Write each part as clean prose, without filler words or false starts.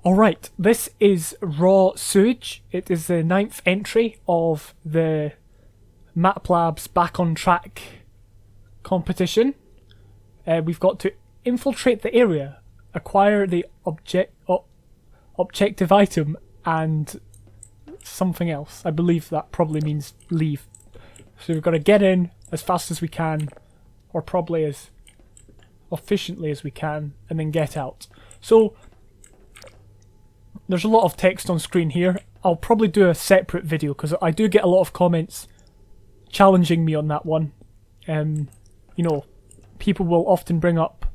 Alright, this is Raw Sewage. It is the 9th entry of the MapLab's Back on Track competition. We've got to infiltrate the area, acquire the objective item, and something else. I believe that probably means leave. So we've got to get in as fast as we can, or probably as efficiently as we can, and then get out. So there's a lot of text on screen here. I'll probably do a separate video because I do get a lot of comments challenging me on that one. You know, people will often bring up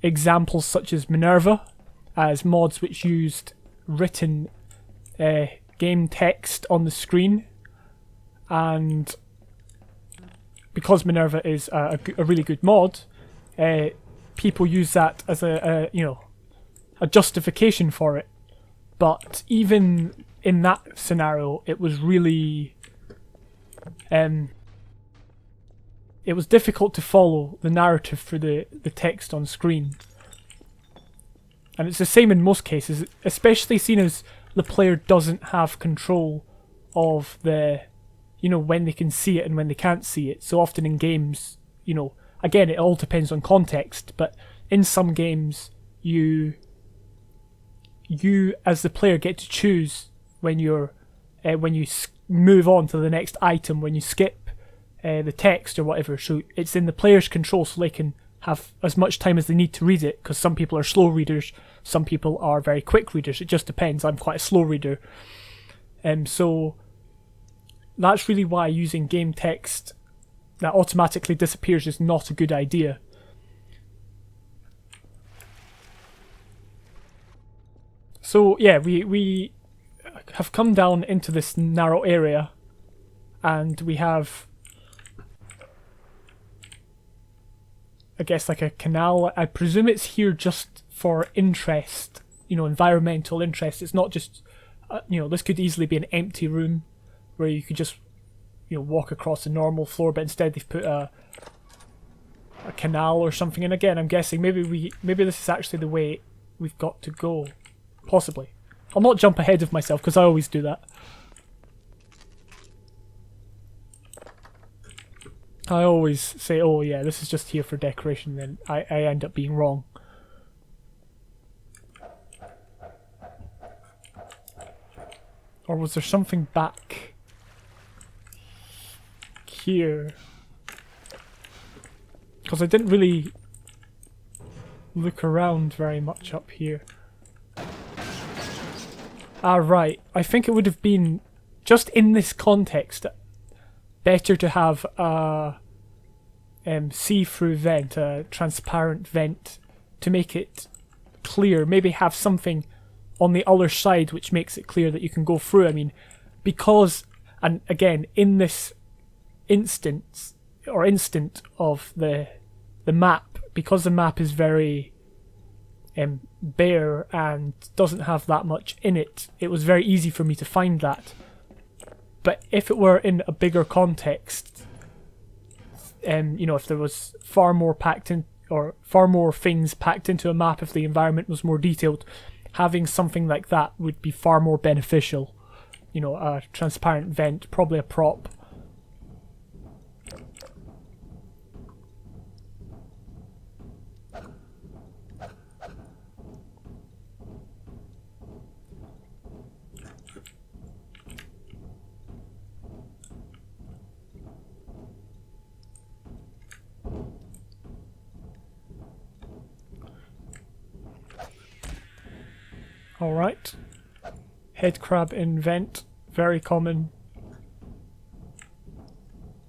examples such as Minerva as mods which used written game text on the screen, and because Minerva is a really good mod, people use that as a justification for it. But even in that scenario, it was really it was difficult to follow the narrative for the text on screen. And it's the same in most cases, especially seeing as the player doesn't have control of the, when they can see it and when they can't see it. So often in games, again, it all depends on context, but in some games, you as the player get to choose when you move on to the next item, when you skip the text or whatever. So it's in the player's control, so they can have as much time as they need to read it, because some people are slow readers, some people are very quick readers. It just depends. I'm quite a slow reader. So that's really why using game text that automatically disappears is not a good idea. So yeah, we have come down into this narrow area, and we have, I guess, like a canal. I presume it's here just for interest, environmental interest. It's not just, this could easily be an empty room where you could just, walk across a normal floor, but instead they've put a canal or something. And again, I'm guessing maybe this is actually the way we've got to go. Possibly. I'll not jump ahead of myself because I always do that. I always say, oh yeah, this is just here for decoration, then I end up being wrong. Or was there something back here? Because I didn't really look around very much up here. Ah, right. I think it would have been, just in this context, better to have a see-through vent, a transparent vent, to make it clear. Maybe have something on the other side which makes it clear that you can go through. I mean, because, and again, in this instant of the map, because the map is very bare and doesn't have that much in it, it was very easy for me to find that. But if it were in a bigger context, if there was far more packed in, or far more things packed into a map, if the environment was more detailed, having something like that would be far more beneficial. A transparent vent, probably a prop. Alright. Head crab in vent. Very common.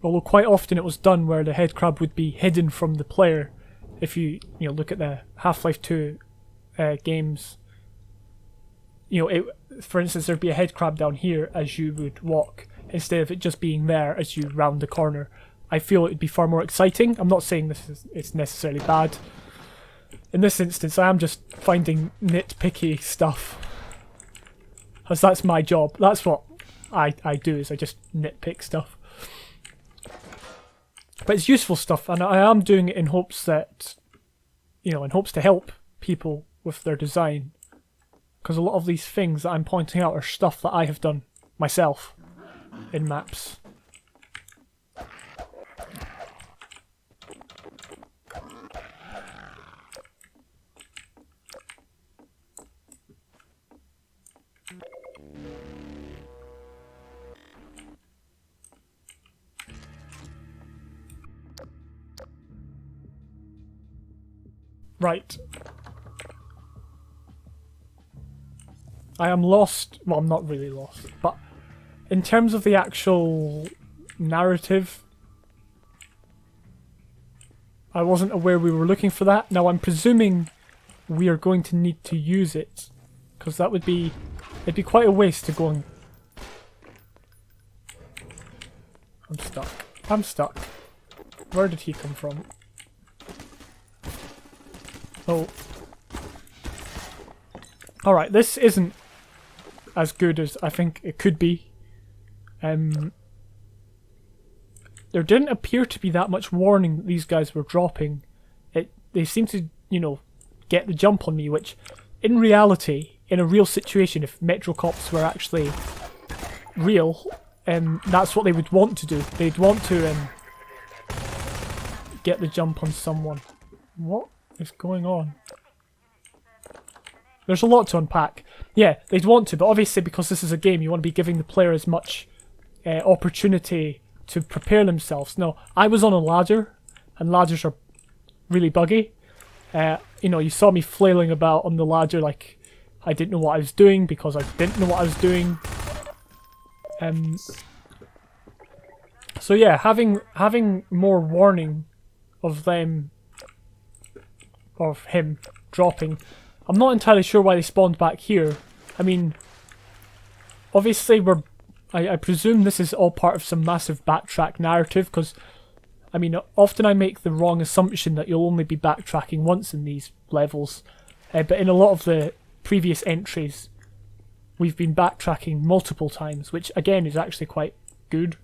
Although quite often it was done where the head crab would be hidden from the player. If you look at the Half-Life 2 games. For instance, there'd be a head crab down here as you would walk, instead of it just being there as you round the corner. I feel it would be far more exciting. I'm not saying it's necessarily bad. In this instance, I am just finding nitpicky stuff, as that's my job. That's what I do, is I just nitpick stuff. But it's useful stuff, and I am doing it in hopes that, in hopes to help people with their design. because a lot of these things that I'm pointing out are stuff that I have done myself in maps. Right. I am lost. Well, I'm not really lost, but in terms of the actual narrative, I wasn't aware we were looking for that. Now I'm presuming we are going to need to use it, because that would be, it'd be quite a waste to go and... I'm stuck. I'm stuck. Where did he come from? Oh. Alright, this isn't as good as I think it could be. There didn't appear to be that much warning that these guys were dropping. They seem to, you know, get the jump on me, which, in reality, in a real situation, if Metro Cops were actually real, that's what they would want to do. They'd want to get the jump on someone. What is going on? There's a lot to unpack. Yeah, they'd want to, but obviously because this is a game, you want to be giving the player as much opportunity to prepare themselves. No, I was on a ladder, and ladders are really buggy. You know, you saw me flailing about on the ladder like I didn't know what I was doing because I didn't know what I was doing. So yeah, having more warning of them, of him dropping. I'm not entirely sure why they spawned back here. I mean, obviously I presume this is all part of some massive backtrack narrative, because, I mean, often I make the wrong assumption that you'll only be backtracking once in these levels, but in a lot of the previous entries, we've been backtracking multiple times, which again is actually quite good,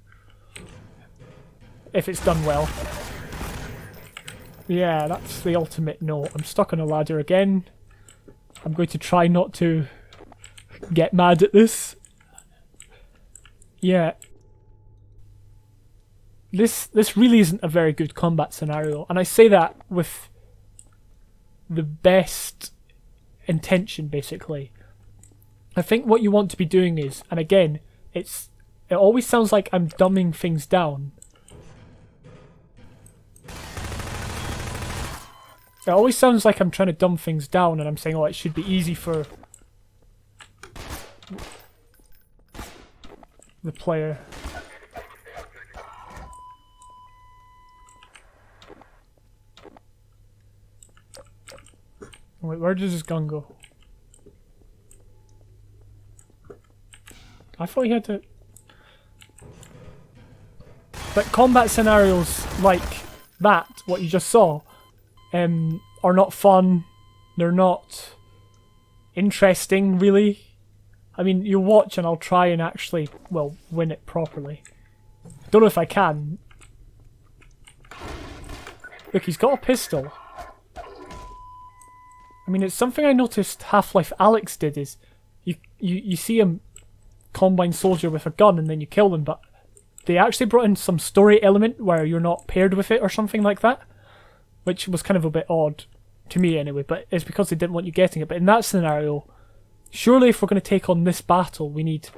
if it's done well. Yeah, that's the ultimate no. I'm stuck on a ladder again. I'm going to try not to get mad at this. Yeah. This really isn't a very good combat scenario, and I say that with the best intention, basically. I think what you want to be doing is, and again, it always sounds like I'm dumbing things down. It always sounds like I'm trying to dumb things down and I'm saying, oh, it should be easy for the player. Wait, where does this gun go? I thought he had to... But combat scenarios like that, what you just saw, are not fun. They're not interesting, really. I mean, you watch and I'll try and actually, well, win it properly. Don't know if I can. Look, he's got a pistol. I mean, it's something I noticed Half-Life Alyx did, is you see a Combine soldier with a gun and then you kill them, but they actually brought in some story element where you're not paired with it or something like that, which was kind of a bit odd to me anyway, but it's because they didn't want you getting it. But in that scenario, surely if we're going to take on this battle, we need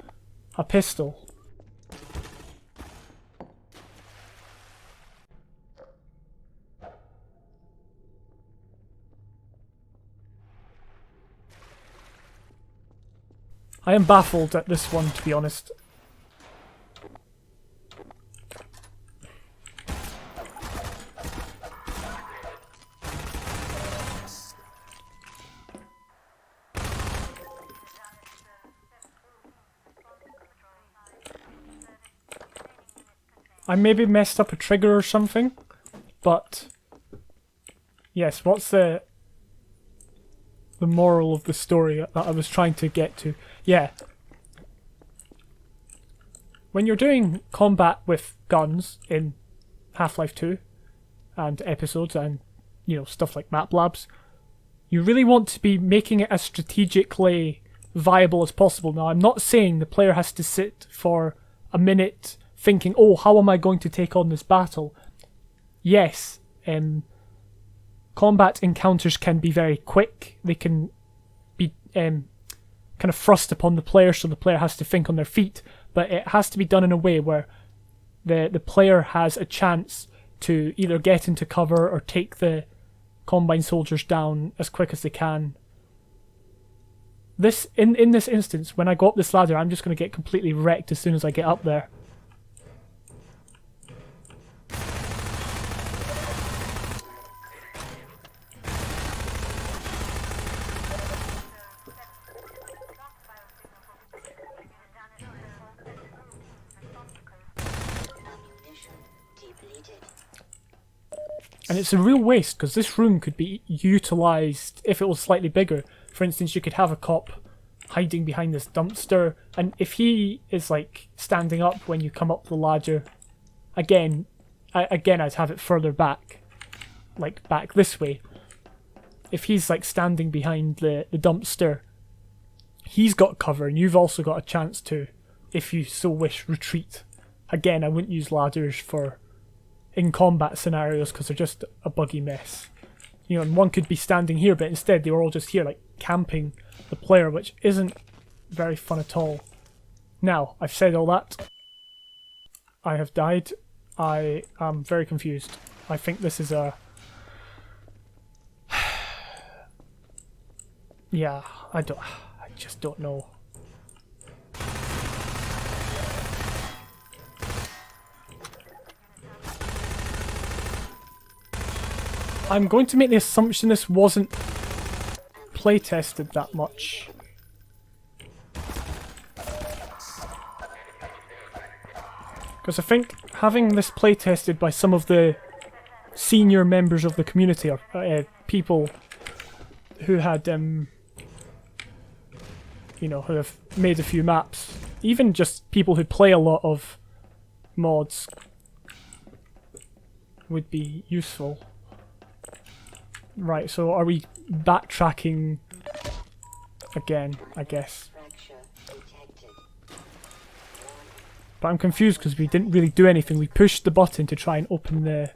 a pistol. I am baffled at this one, to be honest. I maybe messed up a trigger or something, but yes, what's the moral of the story that I was trying to get to? Yeah. When you're doing combat with guns in Half-Life 2 and episodes and, you know, stuff like Map Labs, you really want to be making it as strategically viable as possible. Now, I'm not saying the player has to sit for a minute thinking, oh, how am I going to take on this battle? Yes, combat encounters can be very quick. They can be kind of thrust upon the player, so the player has to think on their feet, but it has to be done in a way where the player has a chance to either get into cover or take the Combine soldiers down as quick as they can. In this instance, when I go up this ladder, I'm just going to get completely wrecked as soon as I get up there. And it's a real waste, because this room could be utilised if it was slightly bigger. For instance, you could have a cop hiding behind this dumpster, and if he is like standing up when you come up the ladder, again I'd have it further back, like back this way. If he's like standing behind the dumpster, he's got cover, and you've also got a chance to, if you so wish, retreat. Again, I wouldn't use ladders for in combat scenarios because they're just a buggy mess. You know, and one could be standing here, but instead they were all just here, like camping the player, which isn't very fun at all. Now, I've said all that. I have died. I am very confused. I think this is a... yeah, I just don't know. I'm going to make the assumption this wasn't playtested that much. Because I think having this playtested by some of the senior members of the community, or people who had, you know, who have made a few maps, even just people who play a lot of mods, would be useful. Right, so are we backtracking again, I guess? But I'm confused because we didn't really do anything. We pushed the button to try and open the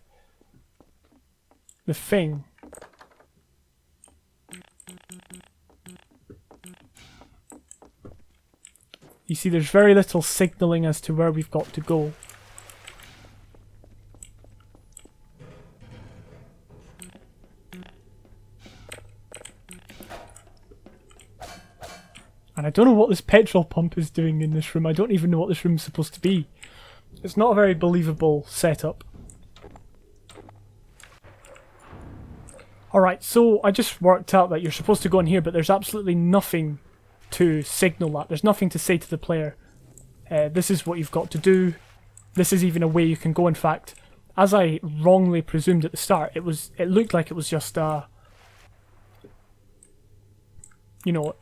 thing. You see, there's very little signalling as to where we've got to go. And I don't know what this petrol pump is doing in this room. I don't even know what this room's supposed to be. It's not a very believable setup. Alright, so I just worked out that you're supposed to go in here, but there's absolutely nothing to signal that. There's nothing to say to the player, this is what you've got to do. This is even a way you can go. In fact, as I wrongly presumed at the start, it looked like it was just you know,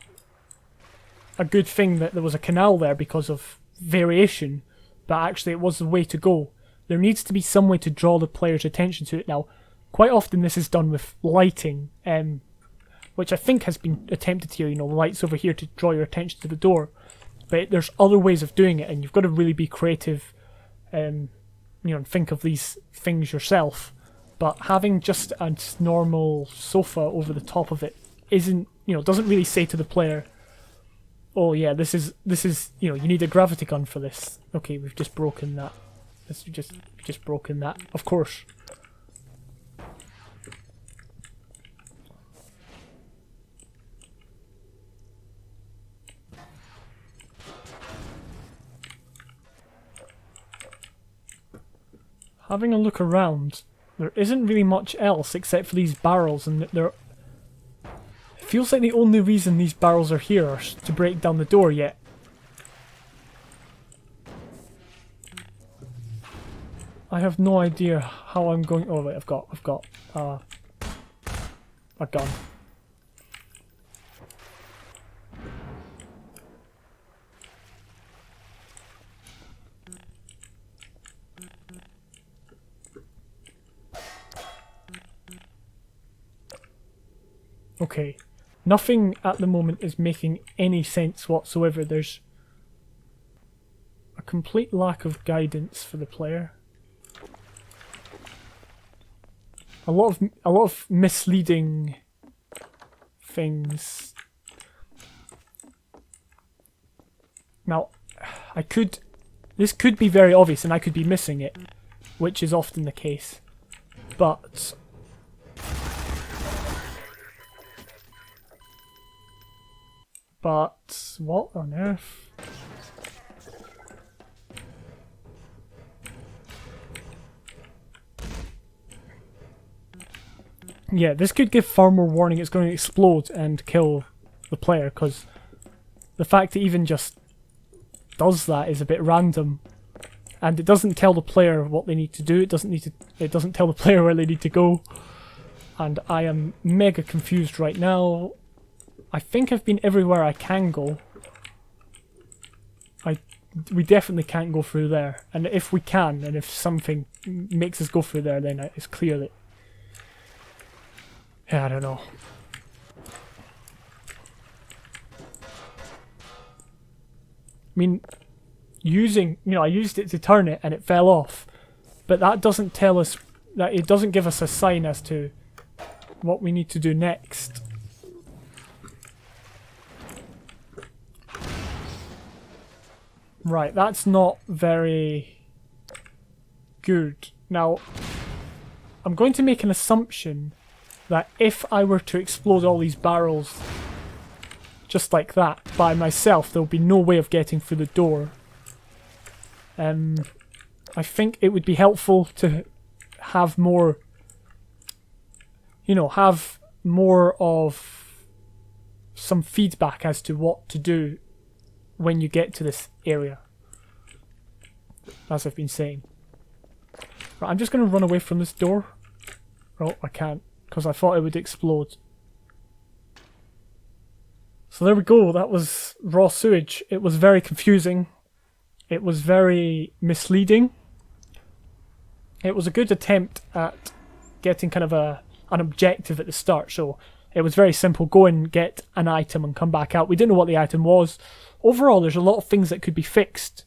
a good thing that there was a canal there because of variation, but actually it was the way to go. There needs to be some way to draw the player's attention to it. Now, quite often this is done with lighting, which I think has been attempted here, you know, lights over here to draw your attention to the door. But there's other ways of doing it, and you've got to really be creative, you know, and think of these things yourself. But having just a normal sofa over the top of it isn't, you know, doesn't really say to the player, oh yeah, this is, you know, you need a gravity gun for this. Okay, we've just broken that. We've just broken that, of course. Having a look around, there isn't really much else except for these barrels, and it feels like the only reason these barrels are here are to break down the door, yet I have no idea how I'm going. Oh wait, I've got a gun. Okay, Nothing at the moment is making any sense whatsoever. There's a complete lack of guidance for the player. A lot of misleading things. Now, this could be very obvious and I could be missing it, which is often the case. But what on earth? Yeah, this could give far more warning it's going to explode and kill the player, because the fact it even just does that is a bit random. And it doesn't tell the player what they need to do, it doesn't tell the player where they need to go. And I am mega confused right now. I think I've been everywhere I can go. We definitely can't go through there. And if we can, and if something makes us go through there, then it's clear that... Yeah, I don't know. I mean, I used it to turn it and it fell off. But that doesn't tell us, that it doesn't give us a sign as to what we need to do next. Right, that's not very good. Now, I'm going to make an assumption that if I were to explode all these barrels just like that by myself, there'll be no way of getting through the door. I think it would be helpful to have more, have more of some feedback as to what to do when you get to this area, as I've been saying. Right, I'm just going to run away from this door. Oh, I can't, because I thought it would explode. So there we go, that was raw sewage. It was very confusing. It was very misleading. It was a good attempt at getting kind of an objective at the start, so it was very simple. Go and get an item and come back out. We didn't know what the item was. Overall, there's a lot of things that could be fixed,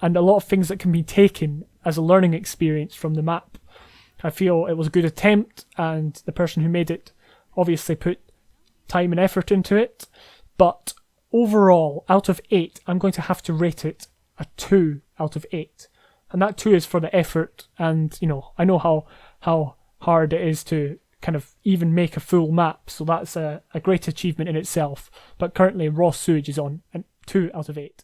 and a lot of things that can be taken as a learning experience from the map. I feel it was a good attempt, and the person who made it obviously put time and effort into it, but overall, out of 8, I'm going to have to rate it a 2 out of 8. And that 2 is for the effort, and I know how hard it is to kind of even make a full map, so that's a great achievement in itself. But currently raw sewage is on a 2 out of 8.